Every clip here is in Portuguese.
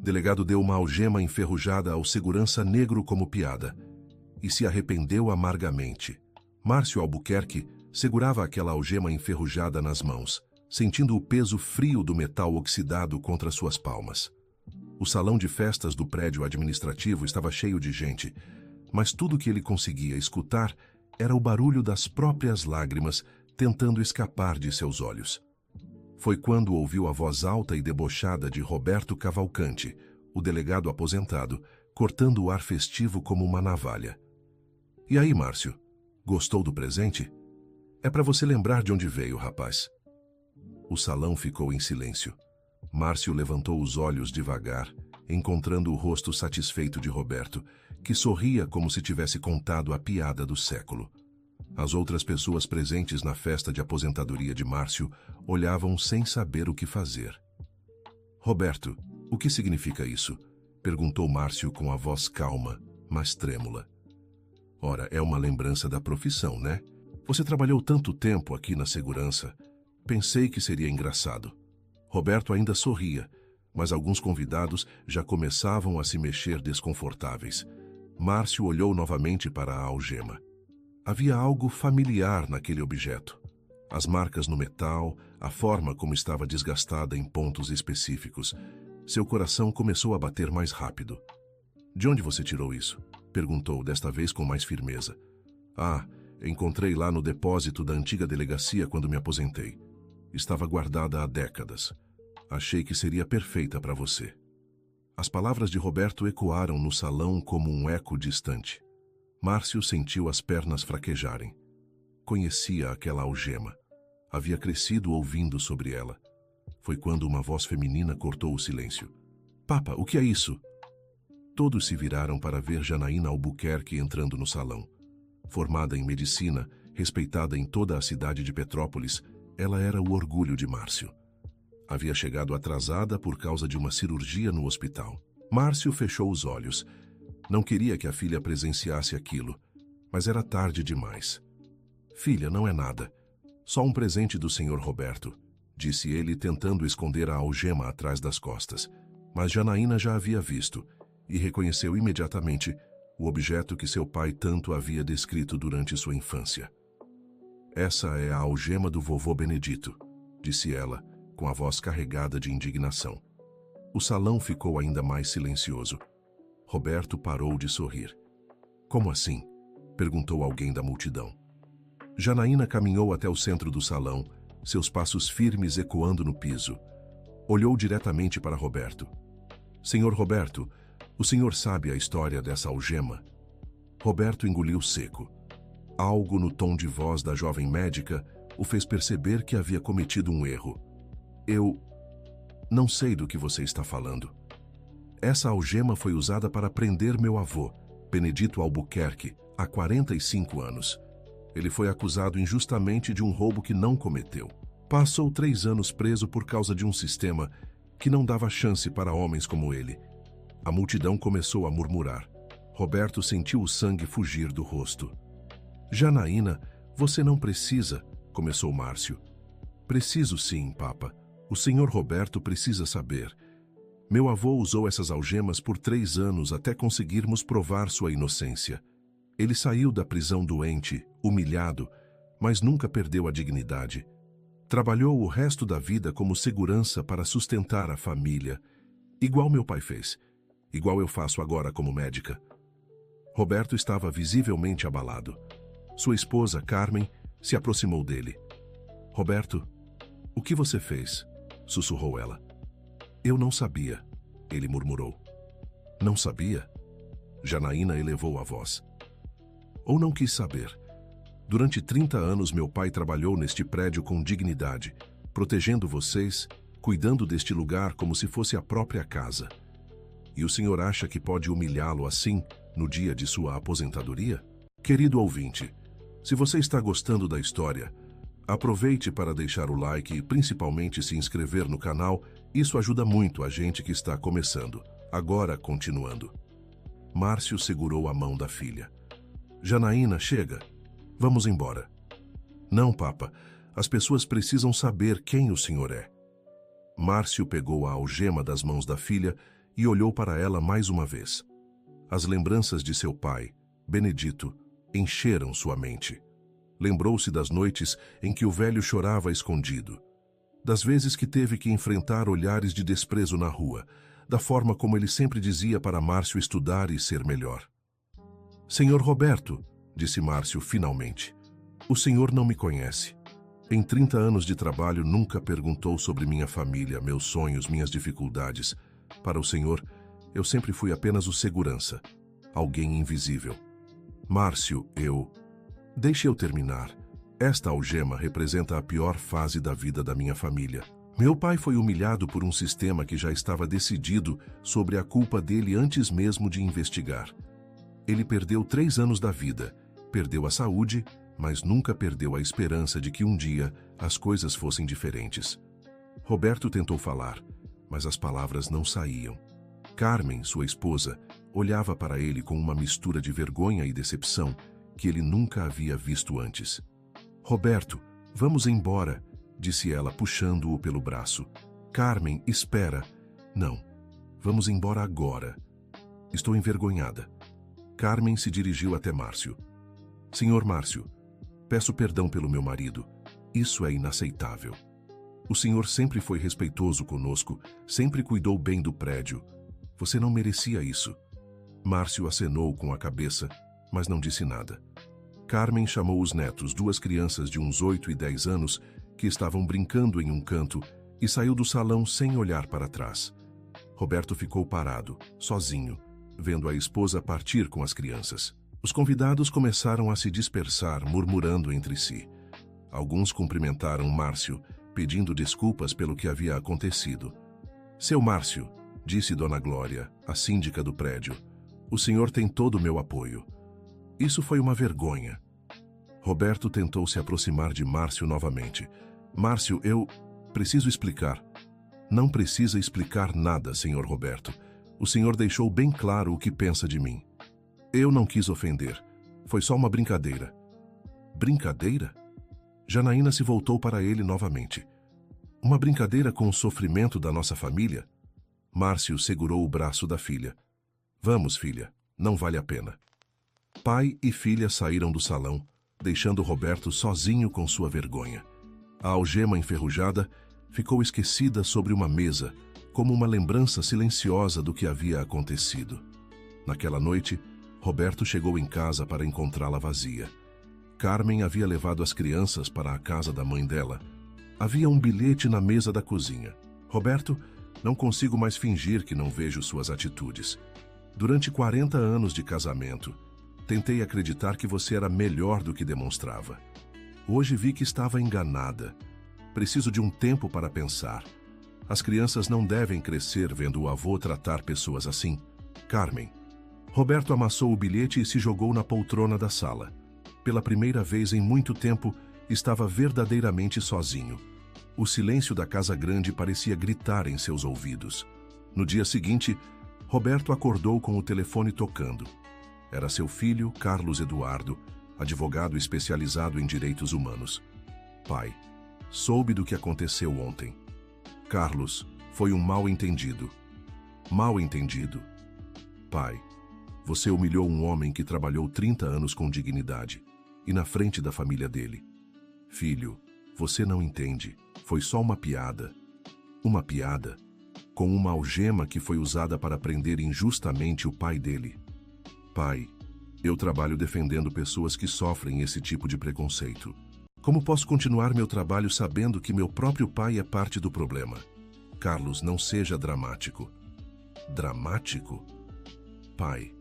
delegado deu uma algema enferrujada ao segurança negro como piada e se arrependeu amargamente. Márcio Albuquerque segurava aquela algema enferrujada nas mãos, sentindo o peso frio do metal oxidado contra suas palmas. O salão de festas do prédio administrativo estava cheio de gente, mas tudo que ele conseguia escutar era o barulho das próprias lágrimas tentando escapar de seus olhos. Foi quando ouviu a voz alta e debochada de Roberto Cavalcante, o delegado aposentado, cortando o ar festivo como uma navalha. E aí, Márcio? Gostou do presente? É para você lembrar de onde veio, rapaz. O salão ficou em silêncio. Márcio levantou os olhos devagar, encontrando o rosto satisfeito de Roberto, que sorria como se tivesse contado a piada do século. As outras pessoas presentes na festa de aposentadoria de Márcio olhavam sem saber o que fazer. Roberto, o que significa isso? Perguntou Márcio com a voz calma, mas trêmula. Ora, é uma lembrança da profissão, né? Você trabalhou tanto tempo aqui na segurança. Pensei que seria engraçado. Roberto ainda sorria, mas alguns convidados já começavam a se mexer desconfortáveis. Márcio olhou novamente para a algema. Havia algo familiar naquele objeto. As marcas no metal, a forma como estava desgastada em pontos específicos. Seu coração começou a bater mais rápido. De onde você tirou isso? Perguntou, desta vez com mais firmeza. Ah, encontrei lá no depósito da antiga delegacia quando me aposentei. Estava guardada há décadas. Achei que seria perfeita para você. As palavras de Roberto ecoaram no salão como um eco distante. Márcio sentiu as pernas fraquejarem. Conhecia aquela algema. Havia crescido ouvindo sobre ela. Foi quando uma voz feminina cortou o silêncio. Papa, o que é isso? Todos se viraram para ver Janaína Albuquerque entrando no salão. Formada em medicina, respeitada em toda a cidade de Petrópolis, ela era o orgulho de Márcio. Havia chegado atrasada por causa de uma cirurgia no hospital. Márcio fechou os olhos. Não queria que a filha presenciasse aquilo, mas era tarde demais. Filha, não é nada. Só um presente do Sr. Roberto, disse ele tentando esconder a algema atrás das costas. Mas Janaína já havia visto e reconheceu imediatamente o objeto que seu pai tanto havia descrito durante sua infância. Essa é a algema do vovô Benedito, disse ela, com a voz carregada de indignação. O salão ficou ainda mais silencioso. Roberto parou de sorrir. Como assim? Perguntou alguém da multidão. Janaína caminhou até o centro do salão, seus passos firmes ecoando no piso. Olhou diretamente para Roberto. Senhor Roberto, o senhor sabe a história dessa algema? Roberto engoliu seco. Algo no tom de voz da jovem médica o fez perceber que havia cometido um erro. Eu não sei do que você está falando. Essa algema foi usada para prender meu avô, Benedito Albuquerque, há 45 anos. Ele foi acusado injustamente de um roubo que não cometeu. Passou 3 anos preso por causa de um sistema que não dava chance para homens como ele. A multidão começou a murmurar. Roberto sentiu o sangue fugir do rosto. Janaína, você não precisa, começou Márcio. Preciso sim, Papa. O senhor Roberto precisa saber. Meu avô usou essas algemas por 3 anos até conseguirmos provar sua inocência. Ele saiu da prisão doente, humilhado, mas nunca perdeu a dignidade. Trabalhou o resto da vida como segurança para sustentar a família, igual meu pai fez, igual eu faço agora como médica. Roberto estava visivelmente abalado. Sua esposa, Carmen, se aproximou dele. Roberto, o que você fez? Sussurrou ela. Eu não sabia, ele murmurou. Não sabia? Janaína elevou a voz. Ou não quis saber. Durante 30 anos meu pai trabalhou neste prédio com dignidade, protegendo vocês, cuidando deste lugar como se fosse a própria casa. E o senhor acha que pode humilhá-lo assim, no dia de sua aposentadoria? Querido ouvinte, se você está gostando da história, aproveite para deixar o like e principalmente se inscrever no canal. Isso ajuda muito a gente que está começando. Agora, continuando. Márcio segurou a mão da filha. Janaína, chega. Vamos embora. Não, Papa. As pessoas precisam saber quem o senhor é. Márcio pegou a algema das mãos da filha e olhou para ela mais uma vez. As lembranças de seu pai, Benedito, encheram sua mente. Lembrou-se das noites em que o velho chorava escondido, das vezes que teve que enfrentar olhares de desprezo na rua, da forma como ele sempre dizia para Márcio estudar e ser melhor. Senhor Roberto, disse Márcio finalmente, o senhor não me conhece. Em 30 anos de trabalho nunca perguntou sobre minha família, meus sonhos, minhas dificuldades. Para o senhor, eu sempre fui apenas o segurança, alguém invisível. Márcio, Deixe eu terminar. Esta algema representa a pior fase da vida da minha família. Meu pai foi humilhado por um sistema que já estava decidido sobre a culpa dele antes mesmo de investigar. Ele perdeu 3 anos da vida, perdeu a saúde, mas nunca perdeu a esperança de que um dia as coisas fossem diferentes. Roberto tentou falar, mas as palavras não saíam. Carmen, sua esposa, olhava para ele com uma mistura de vergonha e decepção que ele nunca havia visto antes. Roberto, vamos embora, disse ela, puxando-o pelo braço. Carmen, espera. Não, vamos embora agora. Estou envergonhada. Carmen se dirigiu até Márcio. Senhor Márcio, peço perdão pelo meu marido. Isso é inaceitável. O senhor sempre foi respeitoso conosco, sempre cuidou bem do prédio. Você não merecia isso. Márcio acenou com a cabeça, mas não disse nada. Carmen chamou os netos, 2 crianças de uns 8 e 10 anos, que estavam brincando em um canto, e saiu do salão sem olhar para trás. Roberto ficou parado, sozinho, vendo a esposa partir com as crianças. Os convidados começaram a se dispersar, murmurando entre si. Alguns cumprimentaram Márcio, pedindo desculpas pelo que havia acontecido. Seu Márcio, disse Dona Glória, a síndica do prédio, o senhor tem todo o meu apoio. Isso foi uma vergonha. Roberto tentou se aproximar de Márcio novamente. Márcio, eu preciso explicar. Não precisa explicar nada, senhor Roberto. O senhor deixou bem claro o que pensa de mim. Eu não quis ofender. Foi só uma brincadeira. Brincadeira? Janaína se voltou para ele novamente. Uma brincadeira com o sofrimento da nossa família? Márcio segurou o braço da filha. Vamos, filha, não vale a pena. Pai e filha saíram do salão, deixando Roberto sozinho com sua vergonha. A algema enferrujada ficou esquecida sobre uma mesa, como uma lembrança silenciosa do que havia acontecido. Naquela noite, Roberto chegou em casa para encontrá-la vazia. Carmen havia levado as crianças para a casa da mãe dela. Havia um bilhete na mesa da cozinha. Roberto, não consigo mais fingir que não vejo suas atitudes. Durante 40 anos de casamento, tentei acreditar que você era melhor do que demonstrava. Hoje vi que estava enganada. Preciso de um tempo para pensar. As crianças não devem crescer vendo o avô tratar pessoas assim. Carmen. Roberto amassou o bilhete e se jogou na poltrona da sala. Pela primeira vez em muito tempo, estava verdadeiramente sozinho. O silêncio da casa grande parecia gritar em seus ouvidos. No dia seguinte, Roberto acordou com o telefone tocando. Era seu filho, Carlos Eduardo, advogado especializado em direitos humanos. Pai, soube do que aconteceu ontem. Carlos, foi um mal-entendido. Mal-entendido. Pai, você humilhou um homem que trabalhou 30 anos com dignidade e na frente da família dele. Filho, você não entende. Foi só uma piada. Uma piada com uma algema que foi usada para prender injustamente o pai dele. Pai, eu trabalho defendendo pessoas que sofrem esse tipo de preconceito. Como posso continuar meu trabalho sabendo que meu próprio pai é parte do problema? Carlos, não seja dramático. Dramático? Pai,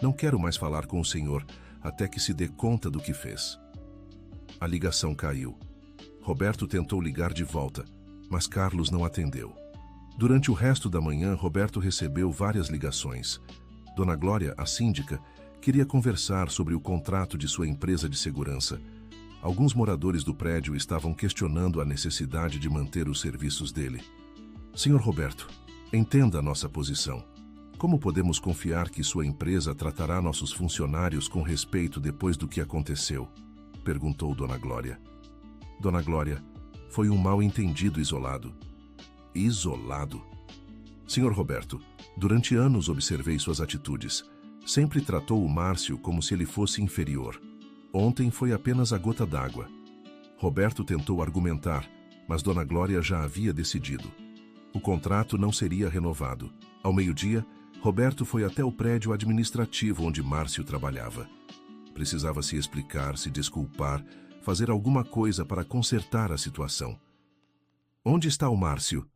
não quero mais falar com o senhor até que se dê conta do que fez. A ligação caiu. Roberto tentou ligar de volta, mas Carlos não atendeu. Durante o resto da manhã, Roberto recebeu várias ligações. Dona Glória, a síndica, queria conversar sobre o contrato de sua empresa de segurança. Alguns moradores do prédio estavam questionando a necessidade de manter os serviços dele. Senhor Roberto, entenda a nossa posição. Como podemos confiar que sua empresa tratará nossos funcionários com respeito depois do que aconteceu? Perguntou Dona Glória. Dona Glória, foi um mal-entendido isolado. Isolado? Senhor Roberto, durante anos observei suas atitudes. Sempre tratou o Márcio como se ele fosse inferior. Ontem foi apenas a gota d'água. Roberto tentou argumentar, mas Dona Glória já havia decidido. O contrato não seria renovado. Ao meio-dia, Roberto foi até o prédio administrativo onde Márcio trabalhava. Precisava se explicar, se desculpar, fazer alguma coisa para consertar a situação. "Onde está o Márcio?"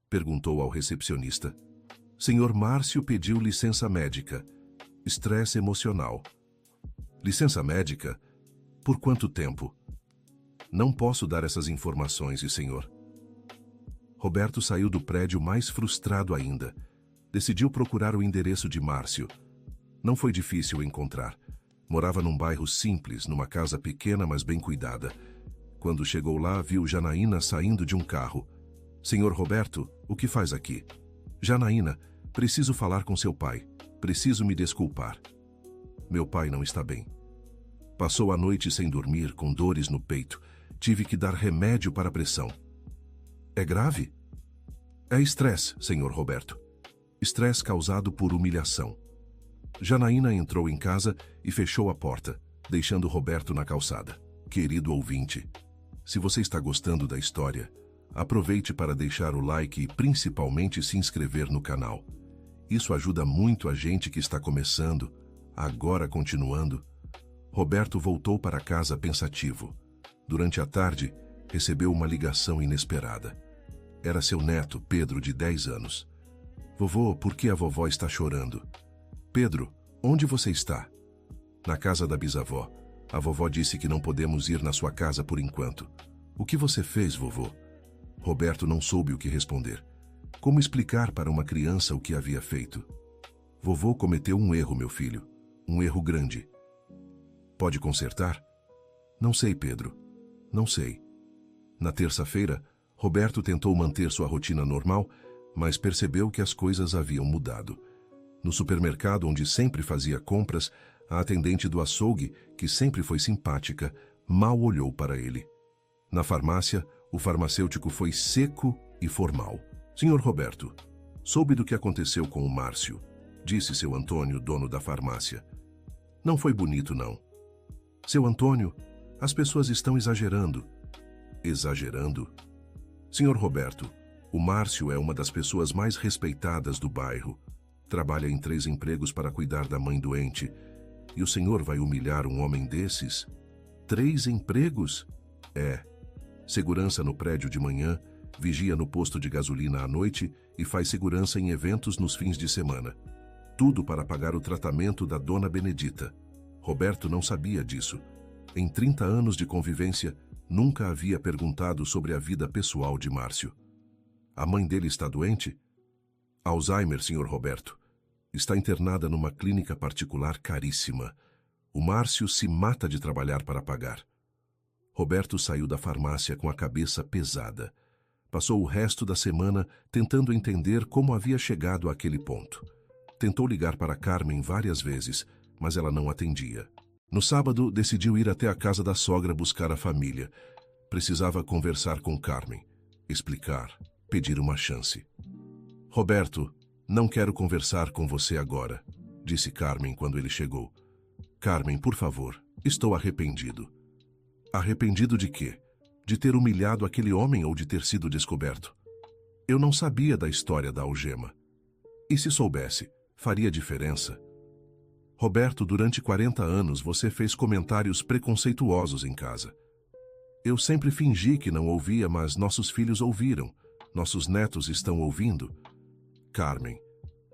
perguntou ao recepcionista. "Senhor Márcio pediu licença médica. Estresse emocional." "Licença médica? Por quanto tempo?" "Não posso dar essas informações, senhor." Roberto saiu do prédio mais frustrado ainda. Decidiu procurar o endereço de Márcio. Não foi difícil encontrar. Morava num bairro simples, numa casa pequena, mas bem cuidada. Quando chegou lá, viu Janaína saindo de um carro. "Senhor Roberto, o que faz aqui?" "Janaína, preciso falar com seu pai. Preciso me desculpar. Meu pai não está bem. Passou a noite sem dormir, com dores no peito. Tive que dar remédio para a pressão." "É grave?" "É estresse, senhor Roberto. Estresse causado por humilhação." Janaína entrou em casa e fechou a porta, deixando Roberto na calçada. Querido ouvinte, se você está gostando da história, aproveite para deixar o like e principalmente se inscrever no canal. Isso ajuda muito a gente que está começando. Agora, continuando, Roberto voltou para casa pensativo. Durante a tarde, recebeu uma ligação inesperada. Era seu neto, Pedro, de 10 anos. "Vovô, por que a vovó está chorando?" "Pedro, onde você está?" "Na casa da bisavó. A vovó disse que não podemos ir na sua casa por enquanto." "O que você fez, vovô?" Roberto não soube o que responder. Como explicar para uma criança o que havia feito? "Vovô cometeu um erro, meu filho. Um erro grande." "Pode consertar?" "Não sei, Pedro. Não sei." Na terça-feira, Roberto tentou manter sua rotina normal, mas percebeu que as coisas haviam mudado. No supermercado, onde sempre fazia compras, a atendente do açougue, que sempre foi simpática, mal olhou para ele. Na farmácia, o farmacêutico foi seco e formal. "Senhor Roberto, soube do que aconteceu com o Márcio", disse seu Antônio, dono da farmácia. "Não foi bonito, não." "Seu Antônio, as pessoas estão exagerando." "Exagerando?" "Senhor Roberto, o Márcio é uma das pessoas mais respeitadas do bairro. Trabalha em 3 empregos para cuidar da mãe doente. E o senhor vai humilhar um homem desses? 3 empregos? É. Segurança no prédio de manhã, vigia no posto de gasolina à noite e faz segurança em eventos nos fins de semana. Tudo para pagar o tratamento da dona Benedita." Roberto não sabia disso. Em 30 anos de convivência, nunca havia perguntado sobre a vida pessoal de Márcio. "A mãe dele está doente?" "Alzheimer, senhor Roberto. Está internada numa clínica particular caríssima. O Márcio se mata de trabalhar para pagar." Roberto saiu da farmácia com a cabeça pesada. Passou o resto da semana tentando entender como havia chegado àquele ponto. Tentou ligar para Carmen várias vezes, mas ela não atendia. No sábado, decidiu ir até a casa da sogra buscar a família. Precisava conversar com Carmen, explicar, pedir uma chance. "Roberto, não quero conversar com você agora", disse Carmen quando ele chegou. "Carmen, por favor, estou arrependido." "Arrependido de quê? De ter humilhado aquele homem ou de ter sido descoberto?" "Eu não sabia da história da algema." "E se soubesse, faria diferença?" "Roberto, durante 40 anos você fez comentários preconceituosos em casa." "Eu sempre fingi que não ouvia, mas nossos filhos ouviram. Nossos netos estão ouvindo." "Carmen,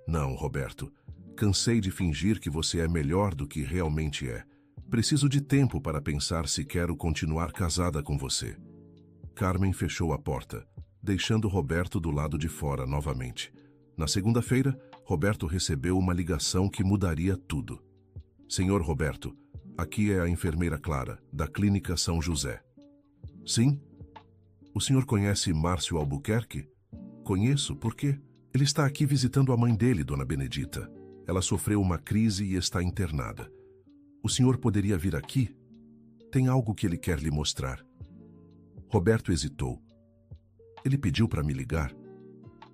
não, Roberto. Cansei de fingir que você é melhor do que realmente é. Preciso de tempo para pensar se quero continuar casada com você." Carmen fechou a porta, deixando Roberto do lado de fora novamente. Na segunda-feira, Roberto recebeu uma ligação que mudaria tudo. "Senhor Roberto, aqui é a enfermeira Clara, da Clínica São José." "Sim? O senhor conhece Márcio Albuquerque?" "Conheço, por quê?" "Ele está aqui visitando a mãe dele, dona Benedita. Ela sofreu uma crise e está internada. O senhor poderia vir aqui? Tem algo que ele quer lhe mostrar." Roberto hesitou. "Ele pediu para me ligar?"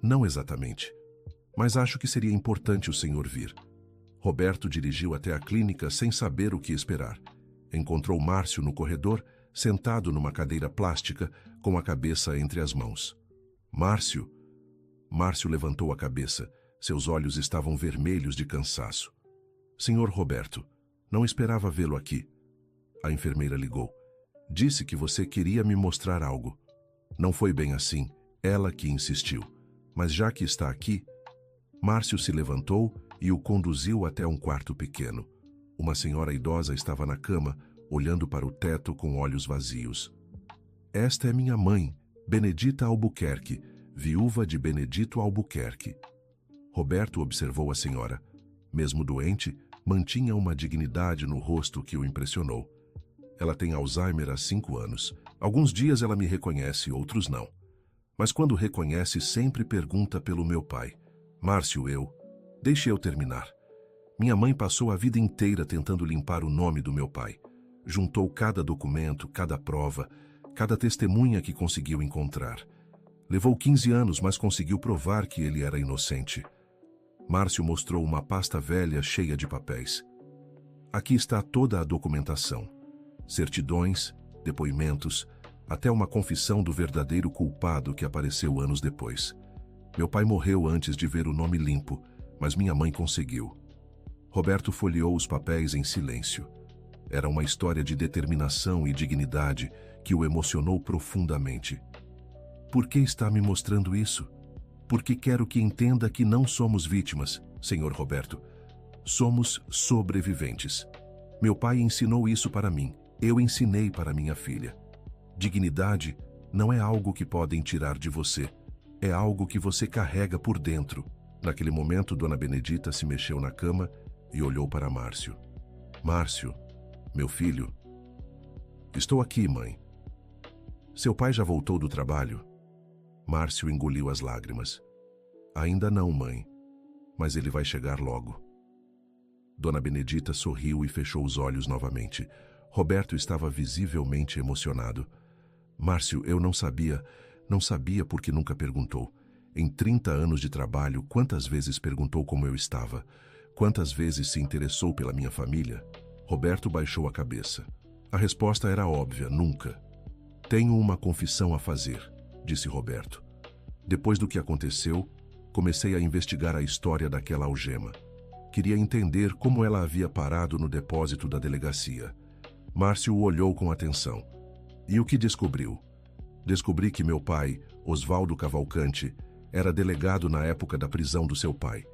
"Não exatamente. mas acho que seria importante o senhor vir. Roberto dirigiu até a clínica sem saber o que esperar. Encontrou Márcio no corredor, sentado numa cadeira plástica, com a cabeça entre as mãos. Márcio! Márcio levantou a cabeça. Seus olhos estavam vermelhos de cansaço. Senhor Roberto, não esperava vê-lo aqui. A enfermeira ligou. Disse que você queria me mostrar algo. Não foi bem assim, ela que insistiu. Mas já que está aqui... Márcio se levantou e o conduziu até um quarto pequeno. Uma senhora idosa estava na cama, olhando para o teto com olhos vazios. Esta é minha mãe, Benedita Albuquerque, viúva de Benedito Albuquerque. Roberto observou a senhora. Mesmo doente, mantinha uma dignidade no rosto que o impressionou. Ela tem Alzheimer há 5 anos. Alguns dias ela me reconhece, outros não. Mas quando reconhece, sempre pergunta pelo meu pai. Márcio, Deixe eu terminar. Minha mãe passou a vida inteira tentando limpar o nome do meu pai. Juntou cada documento, cada prova, cada testemunha que conseguiu encontrar. Levou 15 anos, mas conseguiu provar que ele era inocente. Márcio mostrou uma pasta velha cheia de papéis. Aqui está toda a documentação. Certidões, depoimentos, até uma confissão do verdadeiro culpado que apareceu anos depois. Meu pai morreu antes de ver o nome limpo, mas minha mãe conseguiu. Roberto folheou os papéis em silêncio. Era uma história de determinação e dignidade que o emocionou profundamente. Por que está me mostrando isso? Porque quero que entenda que não somos vítimas, senhor Roberto. Somos sobreviventes. Meu pai ensinou isso para mim. Eu ensinei para minha filha. Dignidade não é algo que podem tirar de você. É algo que você carrega por dentro. Naquele momento, Dona Benedita se mexeu na cama e olhou para Márcio. Márcio, meu filho. Estou aqui, mãe. Seu pai já voltou do trabalho? Márcio engoliu as lágrimas. Ainda não, mãe. Mas ele vai chegar logo. Dona Benedita sorriu e fechou os olhos novamente. Roberto estava visivelmente emocionado. Márcio, eu não sabia porque nunca perguntou. Em 30 anos de trabalho, quantas vezes perguntou como eu estava? Quantas vezes se interessou pela minha família? Roberto baixou a cabeça. A resposta era óbvia, nunca. Tenho uma confissão a fazer, disse Roberto. Depois do que aconteceu, comecei a investigar a história daquela algema. Queria entender como ela havia parado no depósito da delegacia. Márcio o olhou com atenção. E o que descobriu? Descobri que meu pai, Osvaldo Cavalcante, era delegado na época da prisão do seu pai.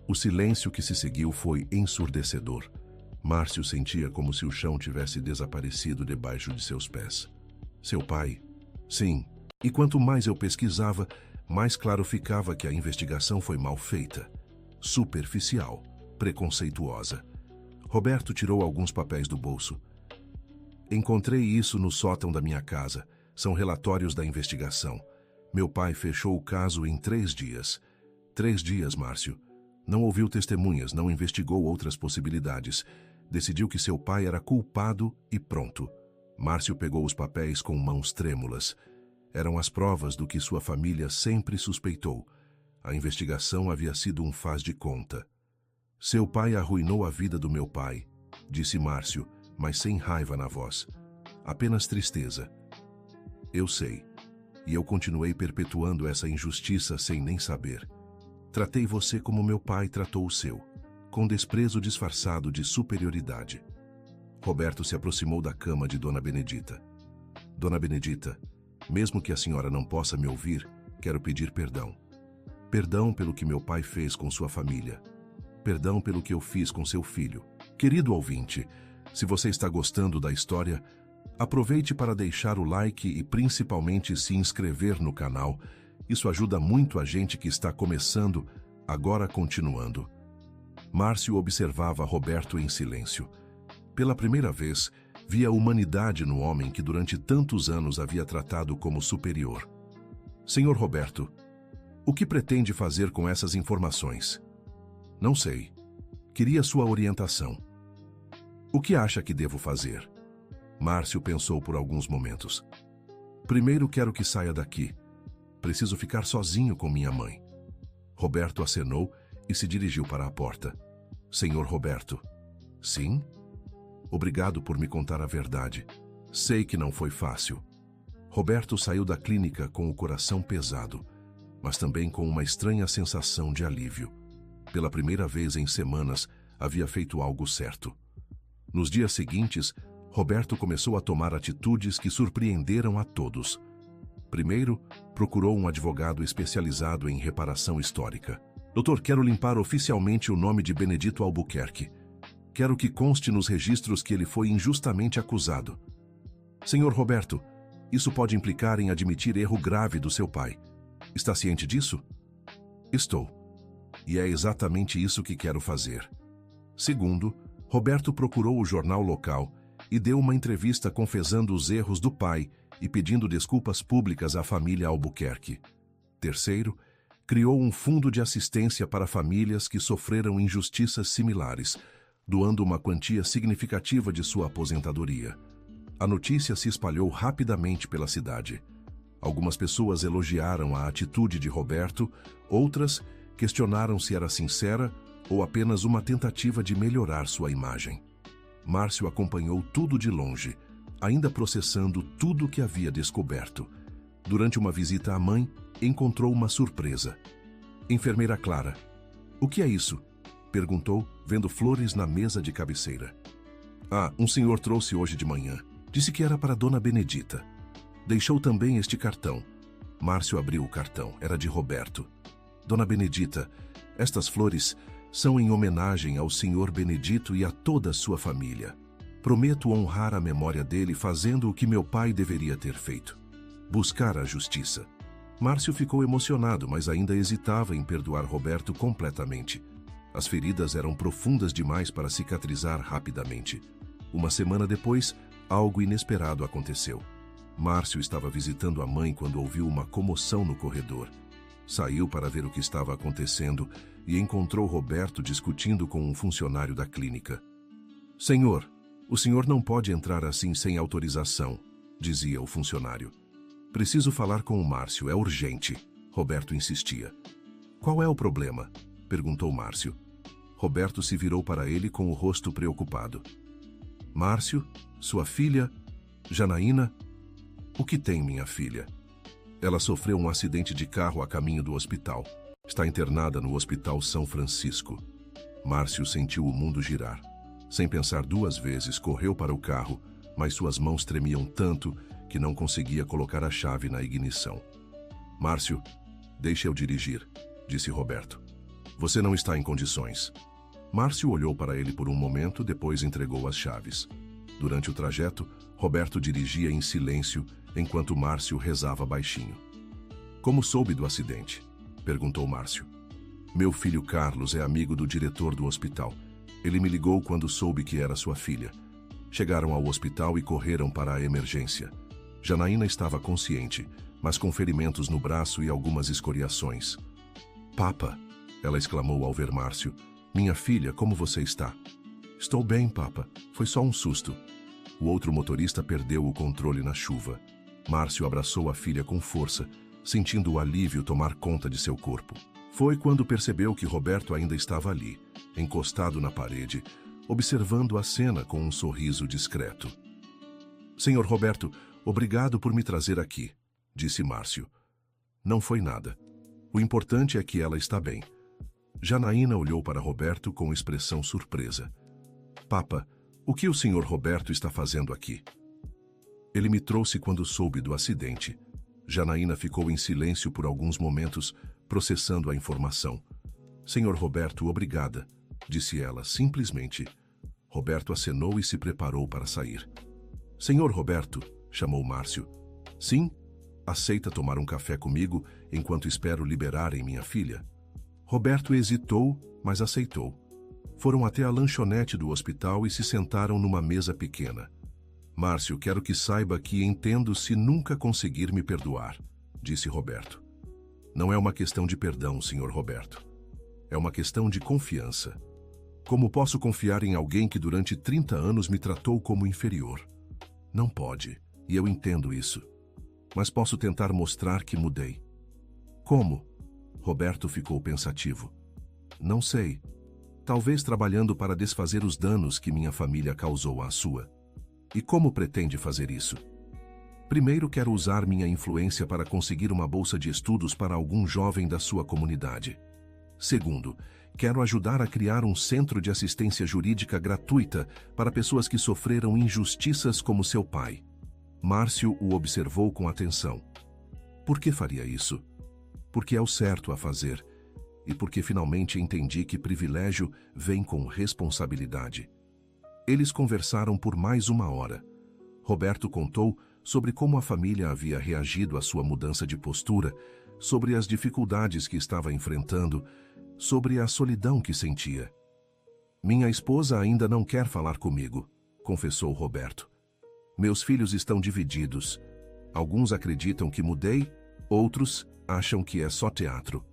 O silêncio que se seguiu foi ensurdecedor. Márcio sentia como se o chão tivesse desaparecido debaixo de seus pés. Seu pai? Sim. E quanto mais eu pesquisava, mais claro ficava que a investigação foi mal feita. Superficial, preconceituosa. Roberto tirou alguns papéis do bolso. Encontrei isso no sótão da minha casa. São relatórios da investigação. Meu pai fechou o caso em 3 dias. 3 dias, Márcio. Não ouviu testemunhas, não investigou outras possibilidades. Decidiu que seu pai era culpado e pronto. Márcio pegou os papéis com mãos trêmulas. Eram as provas do que sua família sempre suspeitou. A investigação havia sido um faz de conta. Seu pai arruinou a vida do meu pai, disse Márcio, mas sem raiva na voz. Apenas tristeza. Eu sei. E eu continuei perpetuando essa injustiça sem nem saber. Tratei você como meu pai tratou o seu, com desprezo disfarçado de superioridade. Roberto se aproximou da cama de Dona Benedita. Dona Benedita, mesmo que a senhora não possa me ouvir, quero pedir perdão. Perdão pelo que meu pai fez com sua família. Perdão pelo que eu fiz com seu filho. Querido ouvinte, se você está gostando da história, aproveite para deixar o like e principalmente se inscrever no canal. Isso ajuda muito a gente que está começando, agora continuando. Márcio observava Roberto em silêncio. Pela primeira vez, via a humanidade no homem que durante tantos anos havia tratado como superior. Senhor Roberto, o que pretende fazer com essas informações? Não sei. Queria sua orientação. O que acha que devo fazer? Márcio pensou por alguns momentos. Primeiro quero que saia daqui. Preciso ficar sozinho com minha mãe. Roberto acenou e se dirigiu para a porta. Senhor Roberto. Sim? Obrigado por me contar a verdade. Sei que não foi fácil. Roberto saiu da clínica com o coração pesado, mas também com uma estranha sensação de alívio. Pela primeira vez em semanas, havia feito algo certo. Nos dias seguintes, Roberto começou a tomar atitudes que surpreenderam a todos. Primeiro, procurou um advogado especializado em reparação histórica. Doutor, quero limpar oficialmente o nome de Benedito Albuquerque. Quero que conste nos registros que ele foi injustamente acusado. Senhor Roberto, isso pode implicar em admitir erro grave do seu pai. Está ciente disso? Estou. E é exatamente isso que quero fazer. Segundo, Roberto procurou o jornal local e deu uma entrevista confessando os erros do pai e pedindo desculpas públicas à família Albuquerque. Terceiro, criou um fundo de assistência para famílias que sofreram injustiças similares, doando uma quantia significativa de sua aposentadoria. A notícia se espalhou rapidamente pela cidade. Algumas pessoas elogiaram a atitude de Roberto, outras questionaram se era sincera ou apenas uma tentativa de melhorar sua imagem. Márcio acompanhou tudo de longe, ainda processando tudo o que havia descoberto. Durante uma visita à mãe, encontrou uma surpresa. Enfermeira Clara. O que é isso? Perguntou, vendo flores na mesa de cabeceira. Ah, um senhor trouxe hoje de manhã. Disse que era para Dona Benedita. Deixou também este cartão. Márcio abriu o cartão. Era de Roberto. Dona Benedita, estas flores são em homenagem ao senhor Benedito e a toda a sua família. Prometo honrar a memória dele fazendo o que meu pai deveria ter feito. Buscar a justiça. Márcio ficou emocionado, mas ainda hesitava em perdoar Roberto completamente. As feridas eram profundas demais para cicatrizar rapidamente. Uma semana depois, algo inesperado aconteceu. Márcio estava visitando a mãe quando ouviu uma comoção no corredor. Saiu para ver o que estava acontecendo e encontrou Roberto discutindo com um funcionário da clínica. Senhor, o senhor não pode entrar assim sem autorização, dizia o funcionário. Preciso falar com o Márcio, é urgente, Roberto insistia. Qual é o problema? Perguntou Márcio. Roberto se virou para ele com o rosto preocupado. Márcio, sua filha, Janaína? O que tem, minha filha? Ela sofreu um acidente de carro a caminho do hospital. Está internada no Hospital São Francisco. Márcio sentiu o mundo girar. Sem pensar duas vezes, correu para o carro, mas suas mãos tremiam tanto que não conseguia colocar a chave na ignição. Márcio, deixe eu dirigir, disse Roberto. Você não está em condições. Márcio olhou para ele por um momento, depois entregou as chaves. Durante o trajeto, Roberto dirigia em silêncio, enquanto Márcio rezava baixinho. Como soube do acidente? Perguntou Márcio. Meu filho Carlos é amigo do diretor do hospital. Ele me ligou quando soube que era sua filha. Chegaram ao hospital e correram para a emergência. Janaína estava consciente, mas com ferimentos no braço e algumas escoriações. Papa, ela exclamou ao ver Márcio. Minha filha, como você está? Estou bem, papa. Foi só um susto. O outro motorista perdeu o controle na chuva. Márcio abraçou a filha com força, sentindo o alívio tomar conta de seu corpo. Foi quando percebeu que Roberto ainda estava ali, encostado na parede, observando a cena com um sorriso discreto. Senhor Roberto, obrigado por me trazer aqui, disse Márcio. Não foi nada. O importante é que ela está bem. Janaína olhou para Roberto com expressão surpresa. Papa, o que o senhor Roberto está fazendo aqui? Ele me trouxe quando soube do acidente. Janaína ficou em silêncio por alguns momentos, processando a informação. Senhor Roberto, obrigada, disse ela simplesmente. Roberto acenou e se preparou para sair. Senhor Roberto, chamou Márcio. Sim? Aceita tomar um café comigo enquanto espero liberarem minha filha? Roberto hesitou, mas aceitou. Foram até a lanchonete do hospital e se sentaram numa mesa pequena. Márcio, quero que saiba que entendo se nunca conseguir me perdoar, disse Roberto. Não é uma questão de perdão, senhor Roberto. É uma questão de confiança. Como posso confiar em alguém que durante 30 anos me tratou como inferior? Não pode, e eu entendo isso. Mas posso tentar mostrar que mudei. Como? Roberto ficou pensativo. Não sei. Talvez trabalhando para desfazer os danos que minha família causou à sua. E como pretende fazer isso? Primeiro, quero usar minha influência para conseguir uma bolsa de estudos para algum jovem da sua comunidade. Segundo, quero ajudar a criar um centro de assistência jurídica gratuita para pessoas que sofreram injustiças como seu pai. Márcio o observou com atenção. Por que faria isso? Porque é o certo a fazer, e porque finalmente entendi que privilégio vem com responsabilidade. Eles conversaram por mais 1 hora. Roberto contou sobre como a família havia reagido à sua mudança de postura, sobre as dificuldades que estava enfrentando, sobre a solidão que sentia. Minha esposa ainda não quer falar comigo, confessou Roberto. Meus filhos estão divididos. Alguns acreditam que mudei, outros acham que é só teatro.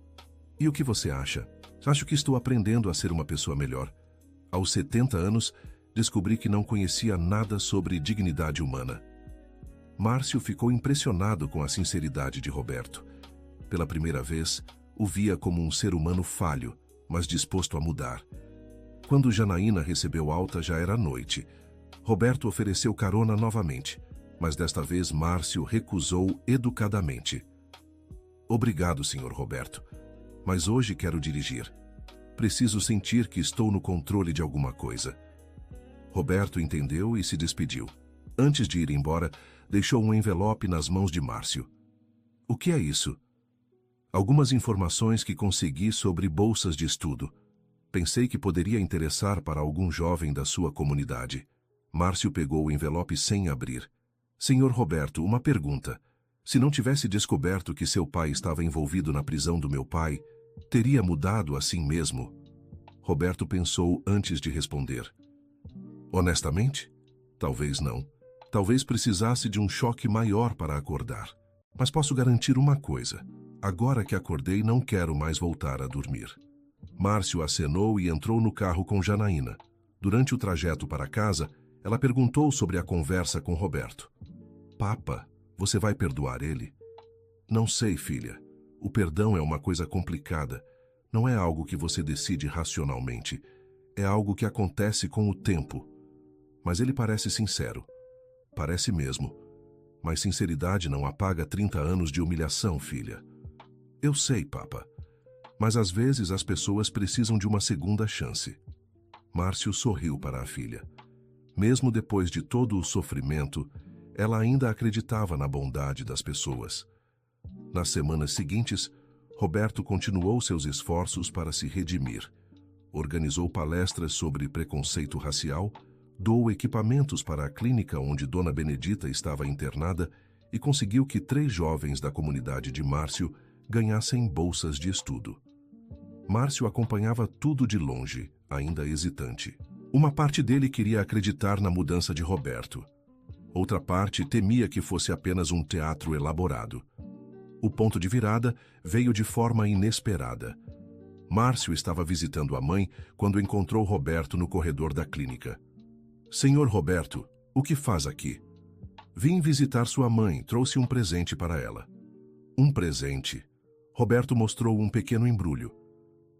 E o que você acha? Acho que estou aprendendo a ser uma pessoa melhor. Aos 70 anos, descobri que não conhecia nada sobre dignidade humana. Márcio ficou impressionado com a sinceridade de Roberto. Pela primeira vez, o via como um ser humano falho, mas disposto a mudar. Quando Janaína recebeu alta, já era noite. Roberto ofereceu carona novamente, mas desta vez Márcio recusou educadamente. Obrigado, Sr. Roberto, mas hoje quero dirigir. Preciso sentir que estou no controle de alguma coisa. Roberto entendeu e se despediu. Antes de ir embora, deixou um envelope nas mãos de Márcio. O que é isso? Algumas informações que consegui sobre bolsas de estudo. Pensei que poderia interessar para algum jovem da sua comunidade. Márcio pegou o envelope sem abrir. Senhor Roberto, uma pergunta. Se não tivesse descoberto que seu pai estava envolvido na prisão do meu pai, teria mudado assim mesmo? Roberto pensou antes de responder. Honestamente? Talvez não. Talvez precisasse de um choque maior para acordar. Mas posso garantir uma coisa. Agora que acordei, não quero mais voltar a dormir. Márcio acenou e entrou no carro com Janaína. Durante o trajeto para casa, ela perguntou sobre a conversa com Roberto. Papa, você vai perdoar ele? Não sei, filha. O perdão é uma coisa complicada. Não é algo que você decide racionalmente. É algo que acontece com o tempo. Mas ele parece sincero. Parece mesmo. Mas sinceridade não apaga 30 anos de humilhação, filha. Eu sei, Papa. Mas às vezes as pessoas precisam de uma segunda chance. Márcio sorriu para a filha. Mesmo depois de todo o sofrimento, ela ainda acreditava na bondade das pessoas. Nas semanas seguintes, Roberto continuou seus esforços para se redimir. Organizou palestras sobre preconceito racial, doou equipamentos para a clínica onde Dona Benedita estava internada e conseguiu que 3 jovens da comunidade de Márcio ganhassem bolsas de estudo. Márcio acompanhava tudo de longe, ainda hesitante. Uma parte dele queria acreditar na mudança de Roberto. Outra parte temia que fosse apenas um teatro elaborado. O ponto de virada veio de forma inesperada. Márcio estava visitando a mãe quando encontrou Roberto no corredor da clínica. Senhor Roberto, o que faz aqui? Vim visitar sua mãe, trouxe um presente para ela. Um presente? Roberto mostrou um pequeno embrulho.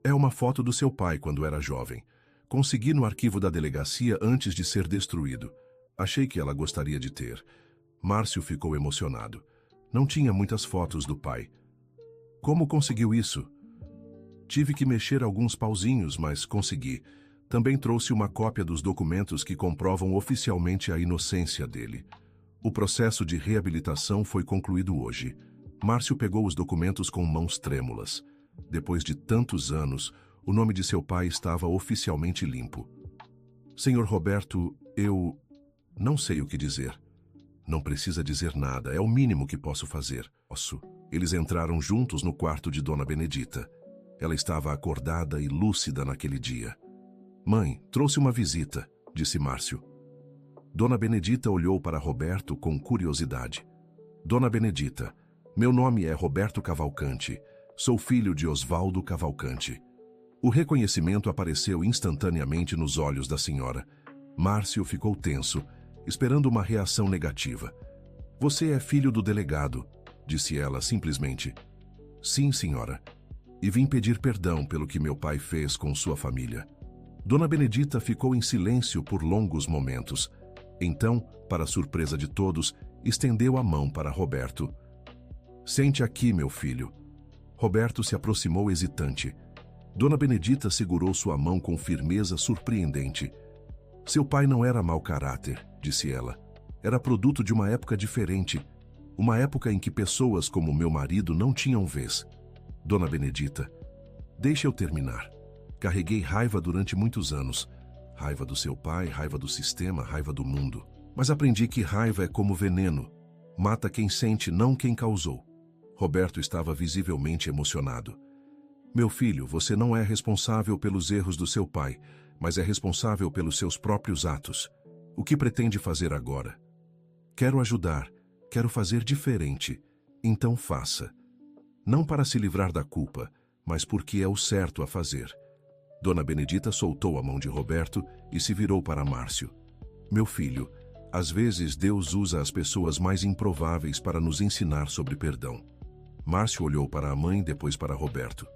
É uma foto do seu pai quando era jovem. Consegui no arquivo da delegacia antes de ser destruído. Achei que ela gostaria de ter. Márcio ficou emocionado. Não tinha muitas fotos do pai. Como conseguiu isso? Tive que mexer alguns pauzinhos, mas consegui. Também trouxe uma cópia dos documentos que comprovam oficialmente a inocência dele. O processo de reabilitação foi concluído hoje. Márcio pegou os documentos com mãos trêmulas. Depois de tantos anos, o nome de seu pai estava oficialmente limpo. Senhor Roberto, eu não sei o que dizer. Não precisa dizer nada, é o mínimo que posso fazer. Eles entraram juntos no quarto de Dona Benedita. Ela estava acordada e lúcida naquele dia. Mãe, trouxe uma visita, disse Márcio. Dona Benedita olhou para Roberto com curiosidade. Dona Benedita, meu nome é Roberto Cavalcante. Sou filho de Osvaldo Cavalcante. O reconhecimento apareceu instantaneamente nos olhos da senhora. Márcio ficou tenso, esperando uma reação negativa. Você é filho do delegado, disse ela simplesmente. Sim, senhora. e vim pedir perdão pelo que meu pai fez com sua família. Dona Benedita ficou em silêncio por longos momentos. Então, para surpresa de todos, estendeu a mão para Roberto. Sente aqui, meu filho. Roberto se aproximou hesitante. Dona Benedita segurou sua mão com firmeza surpreendente. Seu pai não era mau caráter, disse ela. Era produto de uma época diferente. Uma época em que pessoas como meu marido não tinham vez. Dona Benedita, deixe eu terminar. Carreguei raiva durante muitos anos. Raiva do seu pai, raiva do sistema, raiva do mundo. Mas aprendi que raiva é como veneno. Mata quem sente, não quem causou. Roberto estava visivelmente emocionado. Meu filho, você não é responsável pelos erros do seu pai, mas é responsável pelos seus próprios atos. O que pretende fazer agora? Quero ajudar, quero fazer diferente. Então faça. Não para se livrar da culpa, mas porque é o certo a fazer. Dona Benedita soltou a mão de Roberto e se virou para Márcio. Meu filho, às vezes Deus usa as pessoas mais improváveis para nos ensinar sobre perdão. Márcio olhou para a mãe, depois para Roberto.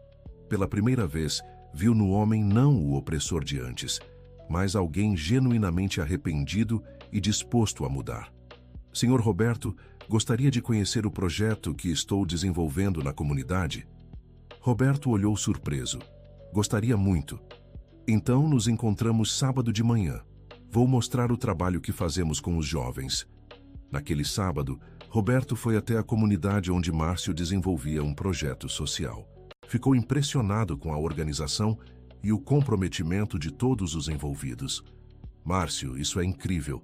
Pela primeira vez, viu no homem não o opressor de antes, mas alguém genuinamente arrependido e disposto a mudar. Senhor Roberto, gostaria de conhecer o projeto que estou desenvolvendo na comunidade? Roberto olhou surpreso. Gostaria muito. Então nos encontramos sábado de manhã. Vou mostrar o trabalho que fazemos com os jovens. Naquele sábado, Roberto foi até a comunidade onde Márcio desenvolvia um projeto social. Ficou impressionado com a organização e o comprometimento de todos os envolvidos. Márcio, isso é incrível.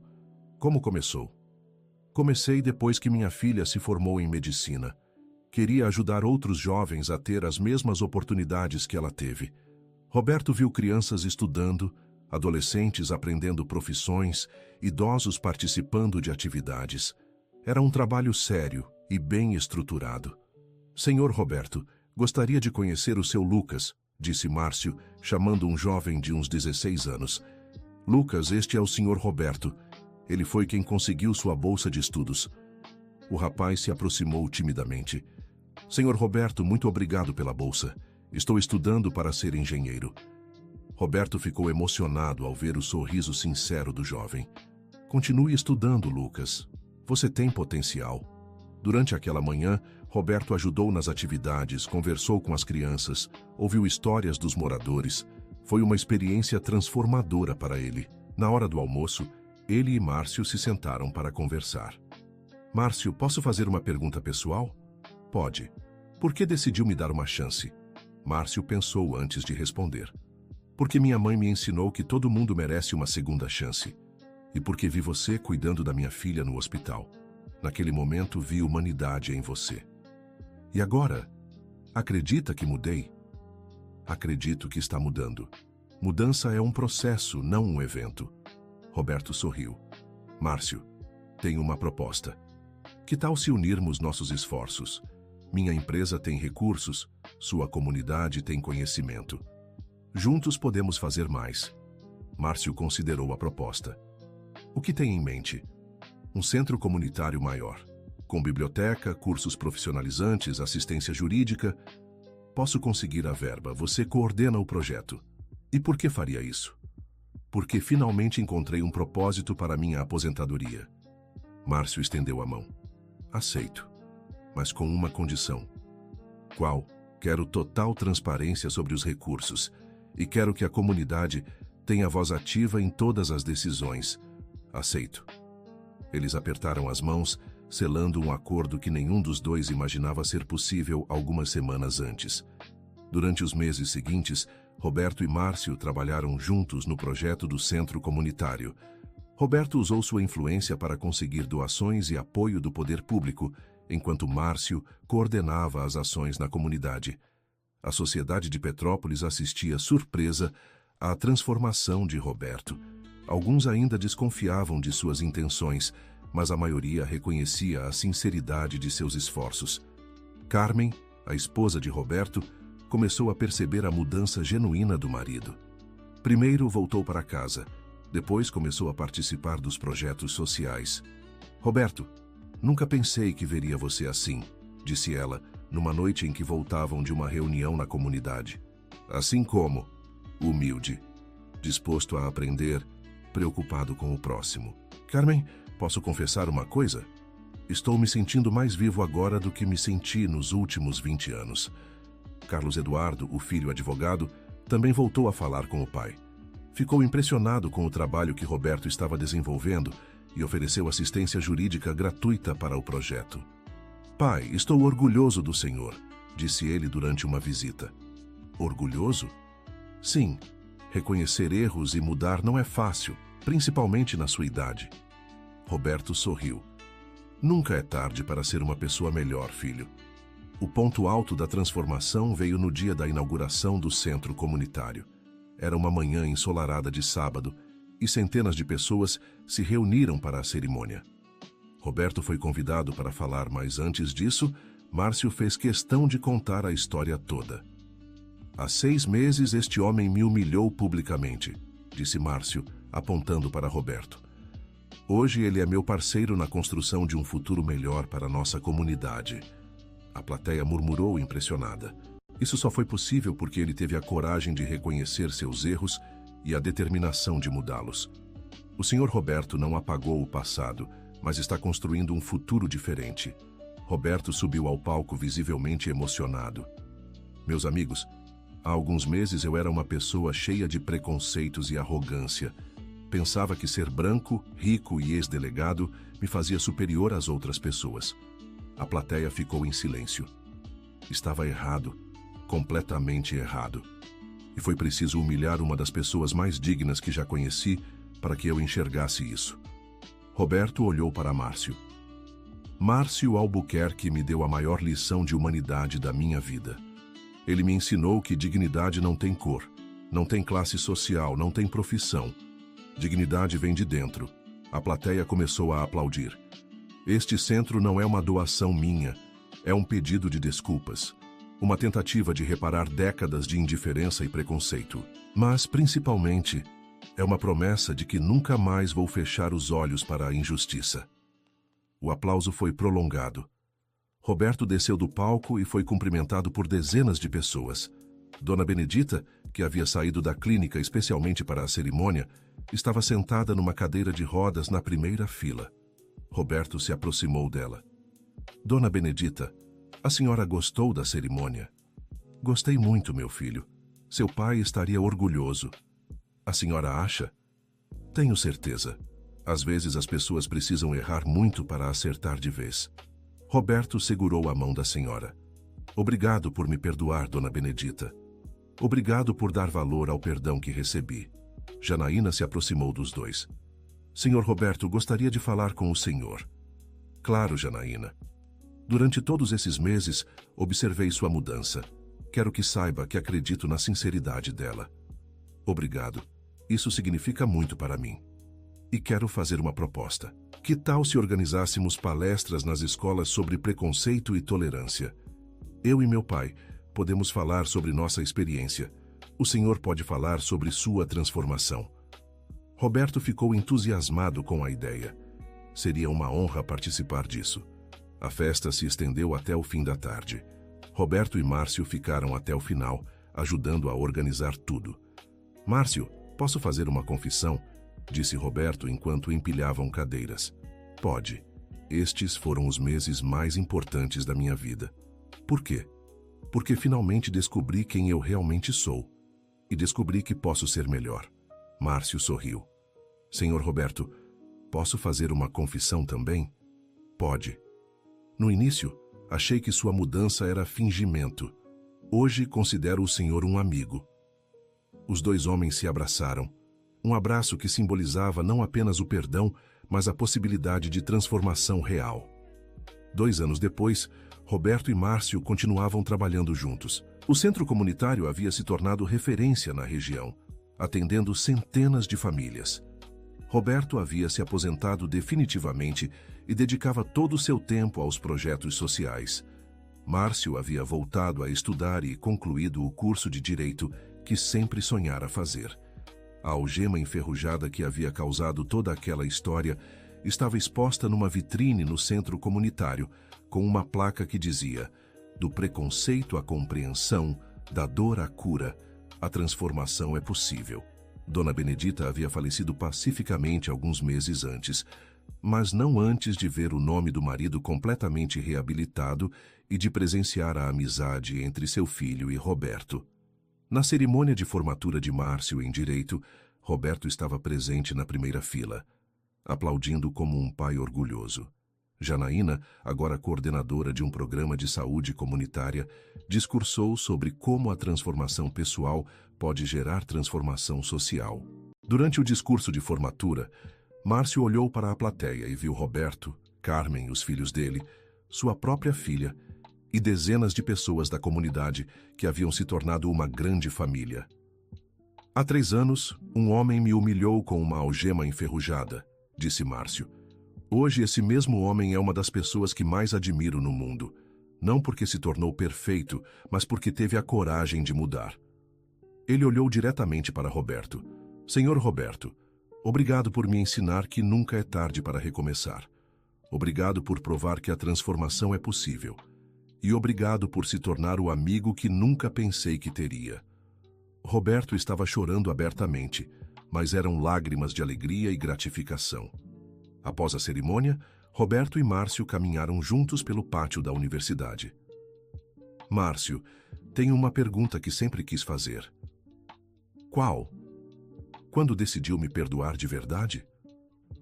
Como começou? Comecei depois que minha filha se formou em medicina. Queria ajudar outros jovens a ter as mesmas oportunidades que ela teve. Roberto viu crianças estudando, adolescentes aprendendo profissões, idosos participando de atividades. Era um trabalho sério e bem estruturado. Senhor Roberto, gostaria de conhecer o seu Lucas, disse Márcio, chamando um jovem de uns 16 anos. Lucas, este é o senhor Roberto. Ele foi quem conseguiu sua bolsa de estudos. O rapaz se aproximou timidamente. Senhor Roberto, muito obrigado pela bolsa. Estou estudando para ser engenheiro. Roberto ficou emocionado ao ver o sorriso sincero do jovem. Continue estudando, Lucas. Você tem potencial. Durante aquela manhã, Roberto ajudou nas atividades, conversou com as crianças, ouviu histórias dos moradores. Foi uma experiência transformadora para ele. Na hora do almoço, ele e Márcio se sentaram para conversar. Márcio, posso fazer uma pergunta pessoal? Pode. Por que decidiu me dar uma chance? Márcio pensou antes de responder. Porque minha mãe me ensinou que todo mundo merece uma segunda chance. E porque vi você cuidando da minha filha no hospital. Naquele momento vi humanidade em você. E agora? Acredita que mudei? Acredito que está mudando. Mudança é um processo, não um evento. Roberto sorriu. Márcio, tenho uma proposta. Que tal se unirmos nossos esforços? Minha empresa tem recursos, sua comunidade tem conhecimento. Juntos podemos fazer mais. Márcio considerou a proposta. O que tem em mente? Um centro comunitário maior, com biblioteca, cursos profissionalizantes, assistência jurídica. Posso conseguir a verba, você coordena o projeto. E por que faria isso? Porque finalmente encontrei um propósito para minha aposentadoria. Márcio estendeu a mão. Aceito, mas com uma condição. Qual? Quero total transparência sobre os recursos e quero que a comunidade tenha voz ativa em todas as decisões. Aceito. Eles apertaram as mãos, selando um acordo que nenhum dos dois imaginava ser possível algumas semanas antes. Durante os meses seguintes, Roberto e Márcio trabalharam juntos no projeto do centro comunitário. Roberto usou sua influência para conseguir doações e apoio do poder público, enquanto Márcio coordenava as ações na comunidade. A sociedade de Petrópolis assistia surpresa à transformação de Roberto. Alguns ainda desconfiavam de suas intenções, mas a maioria reconhecia a sinceridade de seus esforços. Carmen, a esposa de Roberto, começou a perceber a mudança genuína do marido. Primeiro voltou para casa, depois começou a participar dos projetos sociais. Roberto, nunca pensei que veria você assim, disse ela, numa noite em que voltavam de uma reunião na comunidade. Assim como, humilde, disposto a aprender, preocupado com o próximo. Carmen, posso confessar uma coisa? Estou me sentindo mais vivo agora do que me senti nos últimos 20 anos. Carlos Eduardo, o filho advogado, também voltou a falar com o pai. Ficou impressionado com o trabalho que Roberto estava desenvolvendo e ofereceu assistência jurídica gratuita para o projeto. Pai, estou orgulhoso do senhor, disse ele durante uma visita. Orgulhoso? Sim. Reconhecer erros e mudar não é fácil, principalmente na sua idade. Roberto sorriu. Nunca é tarde para ser uma pessoa melhor, filho. O ponto alto da transformação veio no dia da inauguração do centro comunitário. Era uma manhã ensolarada de sábado e centenas de pessoas se reuniram para a cerimônia. Roberto foi convidado para falar, mas antes disso, Márcio fez questão de contar a história toda. Há 6 meses este homem me humilhou publicamente, disse Márcio, apontando para Roberto. Hoje ele é meu parceiro na construção de um futuro melhor para nossa comunidade. A plateia murmurou impressionada. Isso só foi possível porque ele teve a coragem de reconhecer seus erros e a determinação de mudá-los. O Sr. Roberto não apagou o passado, mas está construindo um futuro diferente. Roberto subiu ao palco visivelmente emocionado. Meus amigos, há alguns meses eu era uma pessoa cheia de preconceitos e arrogância. Pensava que ser branco, rico e ex-delegado me fazia superior às outras pessoas. A plateia ficou em silêncio. Estava errado, completamente errado. E foi preciso humilhar uma das pessoas mais dignas que já conheci para que eu enxergasse isso. Roberto olhou para Márcio. Márcio Albuquerque me deu a maior lição de humanidade da minha vida. Ele me ensinou que dignidade não tem cor, não tem classe social, não tem profissão. Dignidade vem de dentro. A plateia começou a aplaudir. Este centro não é uma doação minha, é um pedido de desculpas. Uma tentativa de reparar décadas de indiferença e preconceito. Mas, principalmente, é uma promessa de que nunca mais vou fechar os olhos para a injustiça. O aplauso foi prolongado. Roberto desceu do palco e foi cumprimentado por dezenas de pessoas. Dona Benedita, que havia saído da clínica especialmente para a cerimônia, estava sentada numa cadeira de rodas na primeira fila. Roberto se aproximou dela. Dona Benedita, a senhora gostou da cerimônia? Gostei muito, meu filho. Seu pai estaria orgulhoso. A senhora acha? Tenho certeza. Às vezes as pessoas precisam errar muito para acertar de vez. Roberto segurou a mão da senhora. Obrigado por me perdoar, Dona Benedita. Obrigado por dar valor ao perdão que recebi. Janaína se aproximou dos dois. Senhor Roberto, gostaria de falar com o senhor. Claro, Janaína. Durante todos esses meses, observei sua mudança. Quero que saiba que acredito na sinceridade dela. Obrigado. Isso significa muito para mim. E quero fazer uma proposta. Que tal se organizássemos palestras nas escolas sobre preconceito e tolerância? Eu e meu pai podemos falar sobre nossa experiência. O senhor pode falar sobre sua transformação. Roberto ficou entusiasmado com a ideia. Seria uma honra participar disso. A festa se estendeu até o fim da tarde. Roberto e Márcio ficaram até o final, ajudando a organizar tudo. Márcio, posso fazer uma confissão? Disse Roberto enquanto empilhavam cadeiras. Pode. Estes foram os meses mais importantes da minha vida. Por quê? Porque finalmente descobri quem eu realmente sou. E descobri que posso ser melhor. Márcio sorriu. Senhor Roberto, posso fazer uma confissão também? Pode. No início, achei que sua mudança era fingimento. Hoje considero o senhor um amigo. Os dois homens se abraçaram. Um abraço que simbolizava não apenas o perdão, mas a possibilidade de transformação real. 2 anos depois, Roberto e Márcio continuavam trabalhando juntos. O centro comunitário havia se tornado referência na região, atendendo centenas de famílias. Roberto havia se aposentado definitivamente e dedicava todo o seu tempo aos projetos sociais. Márcio havia voltado a estudar e concluído o curso de Direito que sempre sonhara fazer. A algema enferrujada que havia causado toda aquela história estava exposta numa vitrine no centro comunitário, com uma placa que dizia: Do preconceito à compreensão, da dor à cura, a transformação é possível. Dona Benedita havia falecido pacificamente alguns meses antes, mas não antes de ver o nome do marido completamente reabilitado e de presenciar a amizade entre seu filho e Roberto. Na cerimônia de formatura de Márcio em Direito, Roberto estava presente na primeira fila, aplaudindo como um pai orgulhoso. Janaína, agora coordenadora de um programa de saúde comunitária, discursou sobre como a transformação pessoal pode gerar transformação social. Durante o discurso de formatura, Márcio olhou para a plateia e viu Roberto, Carmen, os filhos dele, sua própria filha e dezenas de pessoas da comunidade que haviam se tornado uma grande família. Há 3 anos, um homem me humilhou com uma algema enferrujada, disse Márcio. Hoje esse mesmo homem é uma das pessoas que mais admiro no mundo, não porque se tornou perfeito, mas porque teve a coragem de mudar. Ele olhou diretamente para Roberto. Senhor Roberto, obrigado por me ensinar que nunca é tarde para recomeçar. Obrigado por provar que a transformação é possível. E obrigado por se tornar o amigo que nunca pensei que teria. Roberto estava chorando abertamente, mas eram lágrimas de alegria e gratificação. Após a cerimônia, Roberto e Márcio caminharam juntos pelo pátio da universidade. Márcio, tenho uma pergunta que sempre quis fazer. Qual? Quando decidiu me perdoar de verdade?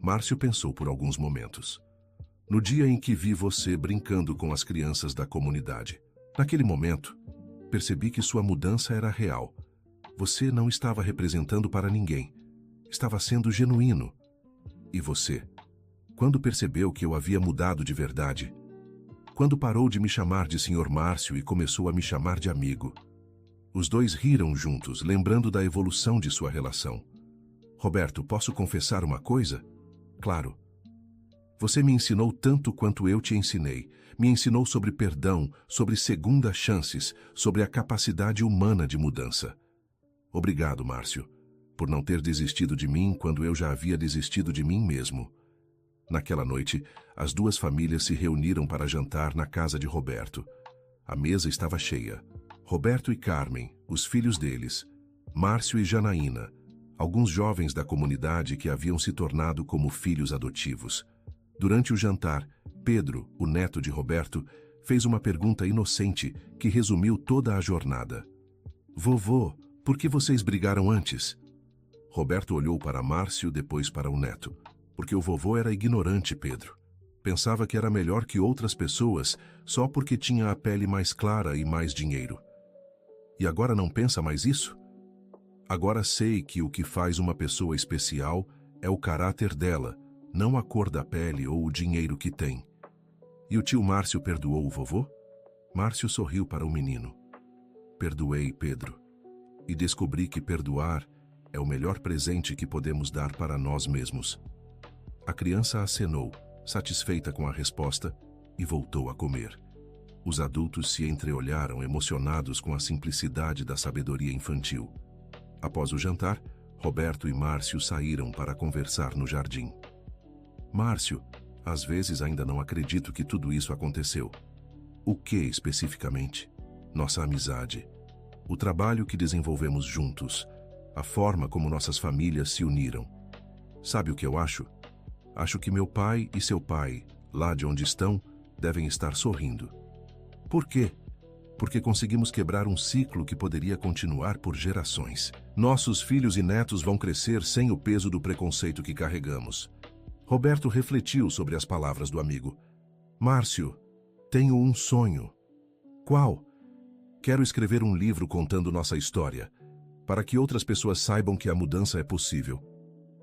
Márcio pensou por alguns momentos. No dia em que vi você brincando com as crianças da comunidade. Naquele momento, percebi que sua mudança era real. Você não estava representando para ninguém. Estava sendo genuíno. E você? Quando percebeu que eu havia mudado de verdade? Quando parou de me chamar de Sr. Márcio e começou a me chamar de amigo? Os dois riram juntos, lembrando da evolução de sua relação. Roberto, posso confessar uma coisa? Claro. Você me ensinou tanto quanto eu te ensinei. Me ensinou sobre perdão, sobre segundas chances, sobre a capacidade humana de mudança. Obrigado, Márcio, por não ter desistido de mim quando eu já havia desistido de mim mesmo. Naquela noite, as duas famílias se reuniram para jantar na casa de Roberto. A mesa estava cheia. Roberto e Carmen, os filhos deles, Márcio e Janaína, alguns jovens da comunidade que haviam se tornado como filhos adotivos. Durante o jantar, Pedro, o neto de Roberto, fez uma pergunta inocente que resumiu toda a jornada. Vovô, por que vocês brigaram antes? Roberto olhou para Márcio, depois para o neto. Porque o vovô era ignorante, Pedro. Pensava que era melhor que outras pessoas só porque tinha a pele mais clara e mais dinheiro. E agora não pensa mais isso? Agora sei que o que faz uma pessoa especial é o caráter dela, não a cor da pele ou o dinheiro que tem. E o tio Márcio perdoou o vovô? Márcio sorriu para o menino. Perdoei, Pedro. E descobri que perdoar é o melhor presente que podemos dar para nós mesmos. A criança acenou, satisfeita com a resposta, e voltou a comer. Os adultos se entreolharam emocionados com a simplicidade da sabedoria infantil. Após o jantar, Roberto e Márcio saíram para conversar no jardim. Márcio, às vezes ainda não acredito que tudo isso aconteceu. O que especificamente? Nossa amizade. O trabalho que desenvolvemos juntos. A forma como nossas famílias se uniram. Sabe o que eu acho? Acho que meu pai e seu pai, lá de onde estão, devem estar sorrindo. Por quê? Porque conseguimos quebrar um ciclo que poderia continuar por gerações. Nossos filhos e netos vão crescer sem o peso do preconceito que carregamos. Roberto refletiu sobre as palavras do amigo. Márcio, tenho um sonho. Qual? Quero escrever um livro contando nossa história, para que outras pessoas saibam que a mudança é possível.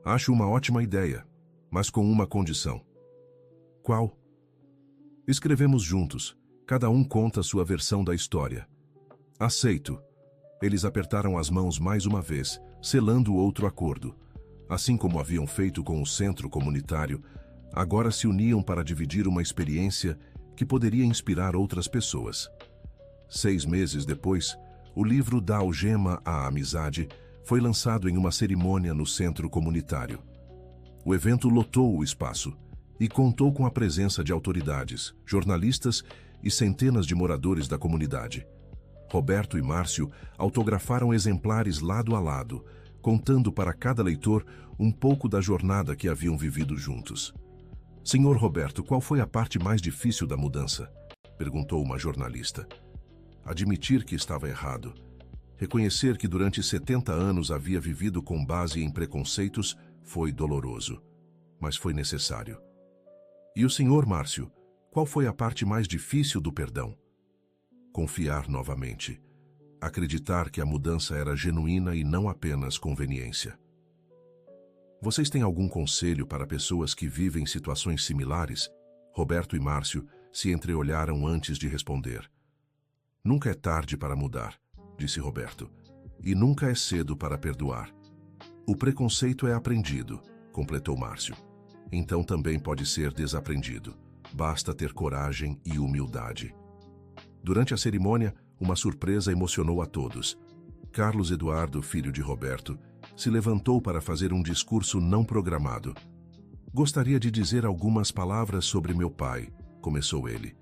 Acho uma ótima ideia, mas com uma condição. Qual? Escrevemos juntos. Cada um conta sua versão da história. Aceito. Eles apertaram as mãos mais uma vez, selando outro acordo. Assim como haviam feito com o centro comunitário, agora se uniam para dividir uma experiência que poderia inspirar outras pessoas. 6 meses depois, o livro Da Algema à Amizade foi lançado em uma cerimônia no centro comunitário. O evento lotou o espaço e contou com a presença de autoridades, jornalistas e centenas de moradores da comunidade. Roberto e Márcio autografaram exemplares lado a lado, contando para cada leitor um pouco da jornada que haviam vivido juntos. Senhor Roberto, qual foi a parte mais difícil da mudança? Perguntou uma jornalista. Admitir que estava errado. Reconhecer que durante 70 anos havia vivido com base em preconceitos foi doloroso, mas foi necessário. E o senhor, Márcio, qual foi a parte mais difícil do perdão? Confiar novamente. Acreditar que a mudança era genuína e não apenas conveniência. Vocês têm algum conselho para pessoas que vivem situações similares? Roberto e Márcio se entreolharam antes de responder. Nunca é tarde para mudar, disse Roberto, e nunca é cedo para perdoar. O preconceito é aprendido, completou Márcio. Então também pode ser desaprendido. Basta ter coragem e humildade. Durante a cerimônia, uma surpresa emocionou a todos. Carlos Eduardo, filho de Roberto, se levantou para fazer um discurso não programado. Gostaria de dizer algumas palavras sobre meu pai, começou ele.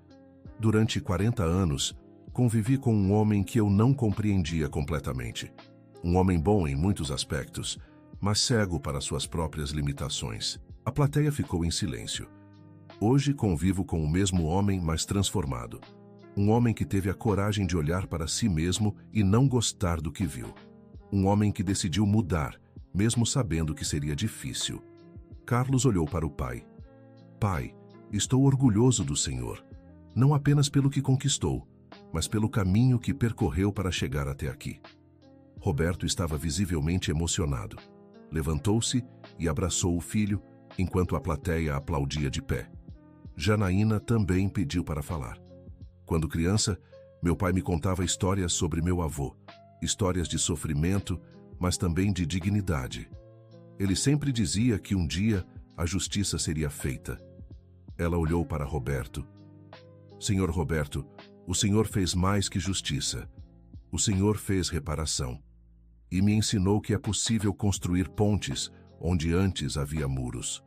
Durante 40 anos, convivi com um homem que eu não compreendia completamente. Um homem bom em muitos aspectos, mas cego para suas próprias limitações. A plateia ficou em silêncio. Hoje convivo com o mesmo homem, mas transformado. Um homem que teve a coragem de olhar para si mesmo e não gostar do que viu. Um homem que decidiu mudar, mesmo sabendo que seria difícil. Carlos olhou para o pai. Pai, estou orgulhoso do senhor, não apenas pelo que conquistou, mas pelo caminho que percorreu para chegar até aqui. Roberto estava visivelmente emocionado. Levantou-se e abraçou o filho, enquanto a plateia aplaudia de pé. Janaína também pediu para falar. Quando criança, meu pai me contava histórias sobre meu avô, histórias de sofrimento, mas também de dignidade. Ele sempre dizia que um dia a justiça seria feita. Ela olhou para Roberto. Senhor Roberto, o senhor fez mais que justiça. O senhor fez reparação. E me ensinou que é possível construir pontes onde antes havia muros.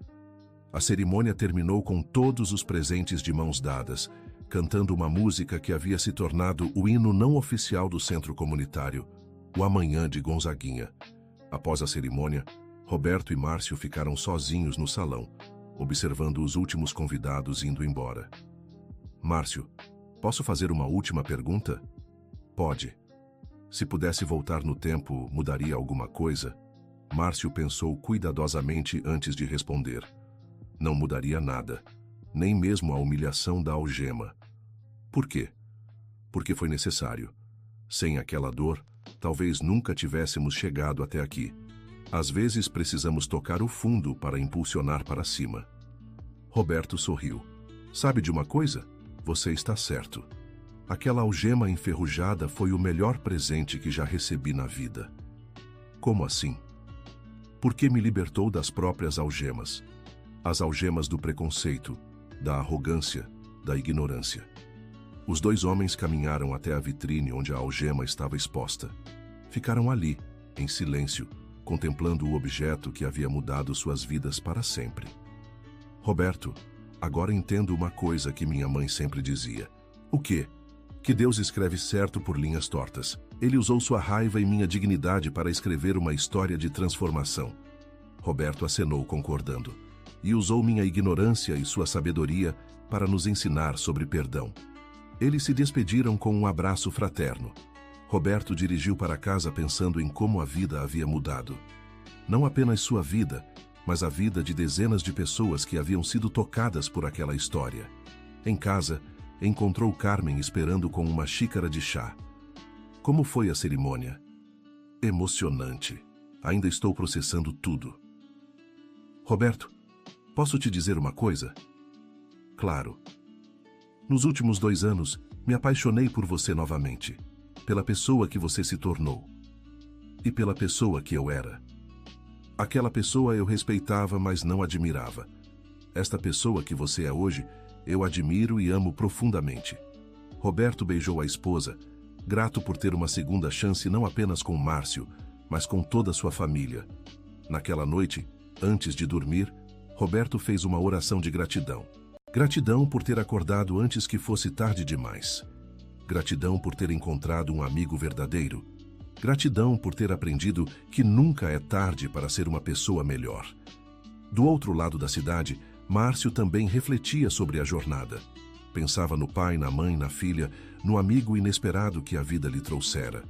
A cerimônia terminou com todos os presentes de mãos dadas, cantando uma música que havia se tornado o hino não oficial do centro comunitário, o Amanhã de Gonzaguinha. Após a cerimônia, Roberto e Márcio ficaram sozinhos no salão, observando os últimos convidados indo embora. Márcio, posso fazer uma última pergunta? Pode. Se pudesse voltar no tempo, mudaria alguma coisa? Márcio pensou cuidadosamente antes de responder. Não mudaria nada, nem mesmo a humilhação da algema. Por quê? Porque foi necessário. Sem aquela dor, talvez nunca tivéssemos chegado até aqui. Às vezes precisamos tocar o fundo para impulsionar para cima. Roberto sorriu. Sabe de uma coisa? Você está certo. Aquela algema enferrujada foi o melhor presente que já recebi na vida. Como assim? Porque me libertou das próprias algemas. As algemas do preconceito, da arrogância, da ignorância. Os dois homens caminharam até a vitrine onde a algema estava exposta. Ficaram ali, em silêncio, contemplando o objeto que havia mudado suas vidas para sempre. Roberto, agora entendo uma coisa que minha mãe sempre dizia. O quê? Que Deus escreve certo por linhas tortas. Ele usou sua raiva e minha dignidade para escrever uma história de transformação. Roberto acenou concordando. E usou minha ignorância e sua sabedoria para nos ensinar sobre perdão. Eles se despediram com um abraço fraterno. Roberto dirigiu para casa pensando em como a vida havia mudado. Não apenas sua vida, mas a vida de dezenas de pessoas que haviam sido tocadas por aquela história. Em casa, encontrou Carmen esperando com uma xícara de chá. Como foi a cerimônia? Emocionante. Ainda estou processando tudo. Roberto, posso te dizer uma coisa? Claro. Nos últimos 2 anos, me apaixonei por você novamente, pela pessoa que você se tornou e pela pessoa que eu era. Aquela pessoa eu respeitava, mas não admirava. Esta pessoa que você é hoje, eu admiro e amo profundamente. Roberto beijou a esposa, grato por ter uma segunda chance não apenas com Márcio, mas com toda a sua família. Naquela noite, antes de dormir, Roberto fez uma oração de gratidão. Gratidão por ter acordado antes que fosse tarde demais. Gratidão por ter encontrado um amigo verdadeiro. Gratidão por ter aprendido que nunca é tarde para ser uma pessoa melhor. Do outro lado da cidade, Márcio também refletia sobre a jornada. Pensava no pai, na mãe, na filha, no amigo inesperado que a vida lhe trouxera.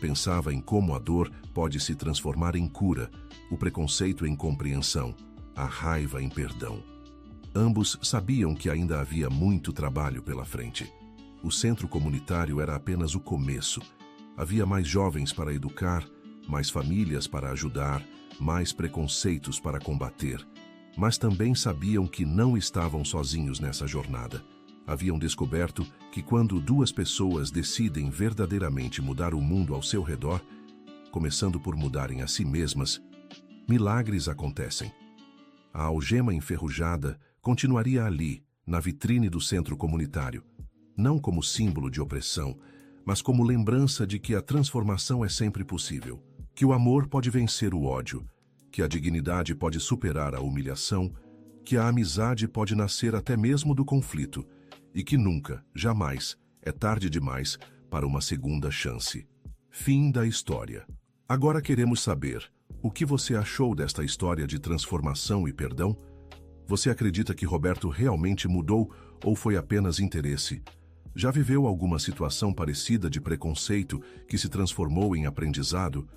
Pensava em como a dor pode se transformar em cura, o preconceito em compreensão, a raiva em perdão. Ambos sabiam que ainda havia muito trabalho pela frente. O centro comunitário era apenas o começo. Havia mais jovens para educar, mais famílias para ajudar, mais preconceitos para combater. Mas também sabiam que não estavam sozinhos nessa jornada. Haviam descoberto que quando duas pessoas decidem verdadeiramente mudar o mundo ao seu redor, começando por mudarem a si mesmas, milagres acontecem. A algema enferrujada continuaria ali, na vitrine do centro comunitário, não como símbolo de opressão, mas como lembrança de que a transformação é sempre possível, que o amor pode vencer o ódio, que a dignidade pode superar a humilhação, que a amizade pode nascer até mesmo do conflito, e que nunca, jamais, é tarde demais para uma segunda chance. Fim da história. Agora queremos saber, o que você achou desta história de transformação e perdão? Você acredita que Roberto realmente mudou ou foi apenas interesse? Já viveu alguma situação parecida de preconceito que se transformou em aprendizado?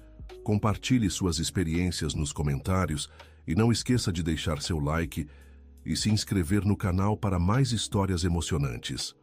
Compartilhe suas experiências nos comentários e não esqueça de deixar seu like e se inscrever no canal para mais histórias emocionantes.